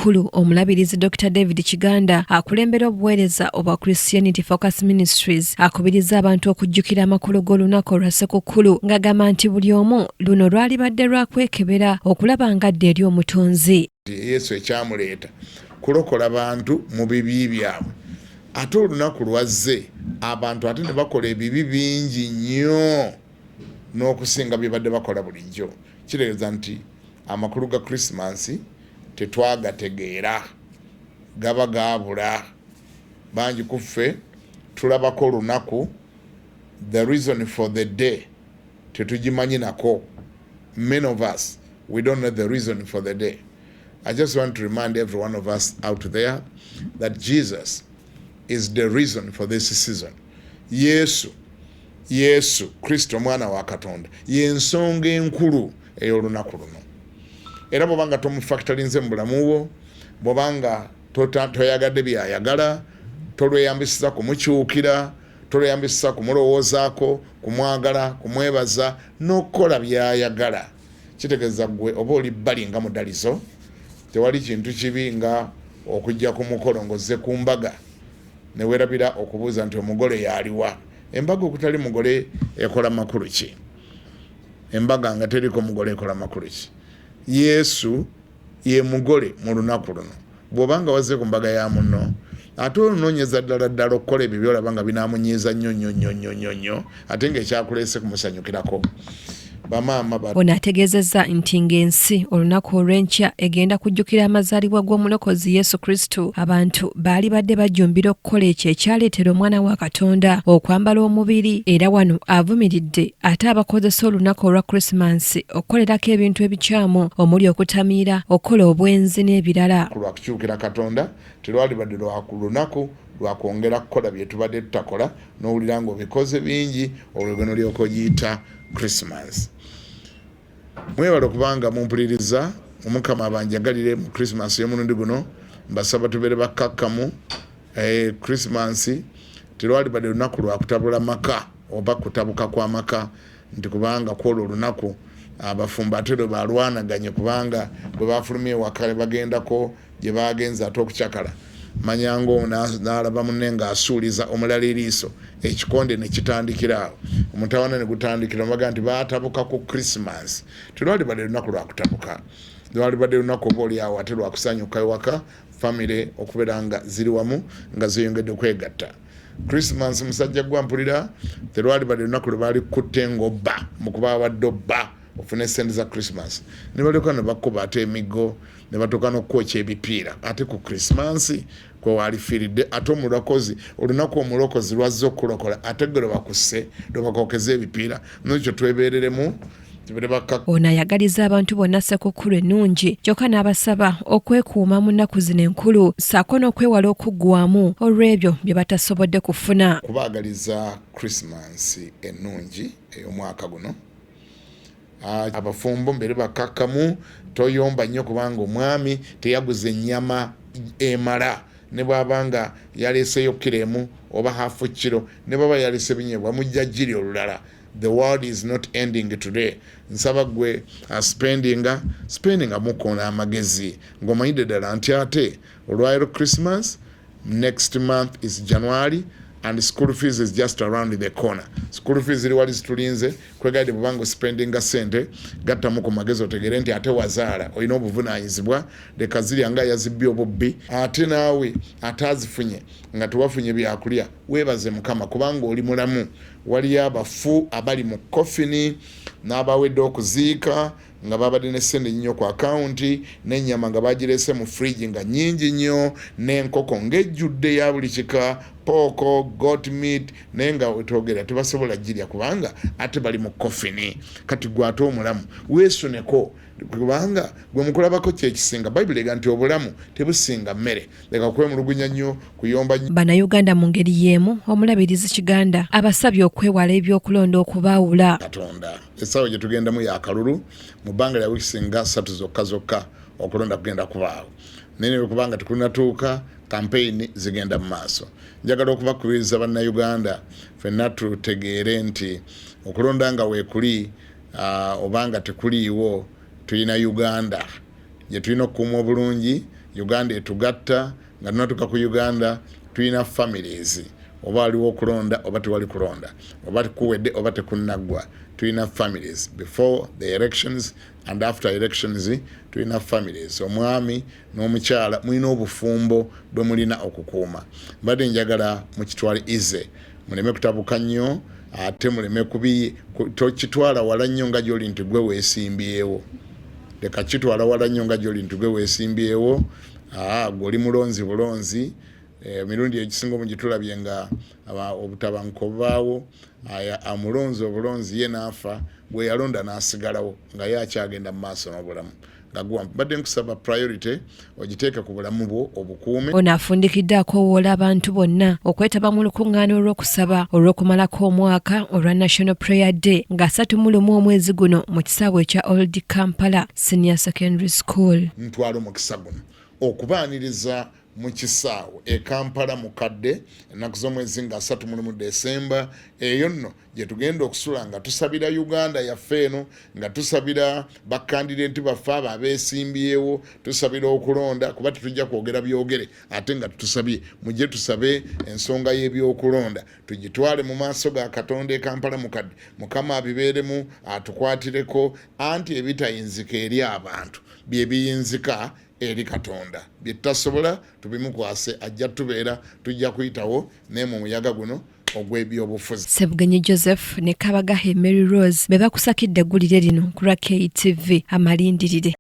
Ssekukulu omulabirizi Dr. David Kiganda akulembera obuweereza obwa Christianity Focus Ministries akubiriza abantu okujjukira amakulu g'olunaku olwa Ssekukulu ng'agamba nti buli omu luno lwalibadde lwakwekebera okulaba ngadde eri omutonzi. Yesu ekyamuleeta kulokola bantu mu bibi byabwe. Ate olunaku lwazze abantu ate ne bakola ebibi bingi nnyo n'okusinga bye badde bakola bulijjo. Kitegeeza nti amakulu ga Christmas tetwagategeera, gaba gaabula. Bangi ku ffe tulabako olunaku, the reason for the day tetugimanyi nako. Many of us, we don't know the reason for the day. I just want to remind every one of us out there that Jesus is the reason for this season. Yesu Kristo mwana wa Katonda y'ensonga enkulu ey'olunaku luno. Era bw'obanga tomufactorinze mu bulamu bwo, bw'obanga toyagadde by'ayagala, tolweyambisa kumukyukira, tolweyambisa kumulowoozaako, kumwagala, kumwebaza n'okukola by'ayagala, kitegeeza gwe oba oli bbali nga mudalizo, tewali kintu kibi nga okujja ku mukolo ng'ozze ku mbaga ne weerabira okubuuza nti omugole yaliwa. Embaga okutali mugole ekola makulu ki? Embaga nga teriko mugole ekola makulu ki? Yesu ye mugole mu lunaku luno. Bw'obanga wazze ku mbaga ya munno, ate onoonyeza ddala okukola ebyo by'olaba nga binaamunyiiza nnyo ate ng'ekyakuleese kumusanyukirako. Ono ategeezezza nti ng'ensi olunaku olw'enkya egenda kujjukira amazaalibwa g'omulokozi Yesu Kristo, abantu baali badde bajjumbira okukola ekyo ekyaleetera omwana wa Katonda okwambala omubiri, era wano avumiridde ate abakozesa olunaku olwa Krisimansi okukolerako ebintu ebikyamu omuli okutamiira, okukola obwenzi n'ebirala. Lwakukyukira Katonda terwali badde lunaku lwakwongera kukola bye tubadde tutakola n'owulira ng'obikoze bingi olwegeno ly'okogiyita Christmas. Mwebale kubanga mumpuliriza, Omukama abanjagalire mu Christmas y'omulundi guno, mbasaba tubeere bakkakkamu. Christmas terwali badde lunaku lwa kutabula maka oba kutabuka kwa maka, nti kubanga kwolwo olunaku abafumba ate lwe balwanaganye kubanga bwe bafulumye ewaka bagendako gye bagenza ate okucakala. Manyango n'alaba munne ng'asuuliza omulala eriiso, ekikonde ne kitandikira awo. Omutawana ne gutandikira baga nti baatabuka ku Christmas. Terwali badde lunaku lwa kutabuka, lwali badde lunaku oba oli awo ate lwa kusanyuka ewaka, famire okubeera nga ziri wamu nga zeeyongedde kwegatta. Christmas musajja gwampulira, terwali badde lunaku lwe baali kutte ng'obba mu kuba badde obba ofune sente za Christmas. Ne balyoka ne bakuba ate emigo ne batuuka n'okwokya ebipiira. Ate ku Christmas kwe waalifiiridde ate omulokozi, olunaku omulokozi lwazze okulokola ate gwe lwe bakusse lwe bakookeza ebipiira. N'ekyo twebeereremu. Ono ayagaliza abantu bonna Ssekukulu ennungi, kyokka n'abasaba okwekuuma mu nnaku zino enkulu ssaako n'okwewala okuggwamu olw'ebyo bye batasobodde kufuna. Kubaagaliza Christmas ennungi ey'omwaka guno. Abafumbo mbere bakkakkamu, toyomba nnyo kubanga omwami teyaguza ennyama emala. Ne bw'abanga yaleeseyo kilo emu oba hafu kilo, ne bw'aba yaleese binyeebwa mujja jjiri olulala. The world is not ending today. Nsaba gwe spendinga mukoona amagezi ng'omanyidde ddala nti ate olwaleero Christmas, next month is January and school fees is just around the corner. School fees ziri wali zitulinze, kwegaidde bw'obanga spendinga sente gattamu ku magezi otegere nti ate wazaala olina obuvunaanyizibwa, leka zirya nga yazibbye obubbi. Ate naawe ate azifunye nga tewafunye byakulya, weebaze Mukama kubanga oli mulamu. Waliyo abafu abali mu kofini n'abawedde okuziika nga babadde ne ssente nnyo ku akawunti, n'ennyama nga bagireese mu fridge nga nnyingi nnyo, n'enkoko ng'ejjudde ya buli kika, pooko, goat meat, naye nga wetwogera tebasobola girya kubanga ate bali mu kofini. Kati gwe ate omulamu weesuneko kubanga gwe mukulabako kyekisinga. Bayibuli ega nti obulamu tebusinga mmere. Leka kwemulugunya nnyo, kuyomba nnyo. Bannayuganda mu ngeri y'emu, omulabirizi Kiganda abasabye okwewala ebyokulonda okubaawula. Katonda essaawa gye tugendamu ya kalulu, mu bbanga lya wiiki singa 3 zokka okulonda kugenda kubaawo. Naye kubanga tekunatuuka, kampeyini zigenda mu maaso. Njagala okubakubiriza bannayuganda ffenna tutegeere nti okulonda nga weekuli obanga tekuliiwo, tulina Uganda gye tulina okukuuma obulungi, Uganda etugatta nga tunatuuka ku Uganda tulina families oba waliwo okulonda oba tewali kulonda oba kuwedde oba tekunaggwa tulina families before the elections and after elections tulina families omwami n'omukyala mulina obufumbo bwe mulina okukuuma mbadde njagala mukitwale ize muleme kutabuka nnyo ate muleme tokitwala wala nnyo nga gy'oli nti gwe weesimbyewo leka kitwala wala nnyo nga gy'oli nti gwe weesimbyewo gw'oli mulonzi bulonzi mirundi egisinga omu gitulabye nga obutabanguko bubaawo amulonzi obulonzi ye n'afa bwe yalonda n'asigalawo nga ye akyagenda mu maaso n'obulamu badde nkusaba priority ogiteeke ku bulamu bwo obukuume. Ono afundikidde akoowoola abantu bonna okwetaba mu lukuŋŋaana olw'okusaba olw'okumalako omwaka olwa National Prayer Day nga 31 omwezi guno mu kisaawe ekya Old Kampala Senior Secondary School. Ntwala omukisa guno okubaaniriza mu kisaawe e Kampala mukadde ennaku z'omwezi nga 31 Desemba eyo nno gye tugenda okusula nga tusabira Uganda yaffe eno nga tusabira bakandidenti baffe abo abeesimbyewo tusabira okulonda kuba tetujja kwogera byogere ate nga tusabye mujje tusabe ensonga y'ebyokulonda tugitwale mu maaso ga Katonda e Kampala mukadde Mukama abibeeremu atukwatireko anti ebitayinzika eri abantu bye biyinzika eri Katonda bye tutasobola tubimukwase ajja tubeera tujja kuyitawo ne mu muyaga guno ogw'ebyobufuzi. Sebugenyi Joseph ne Kabagahe Mary Rose be bakusakidde eggulire lino ku KTV amalindirire.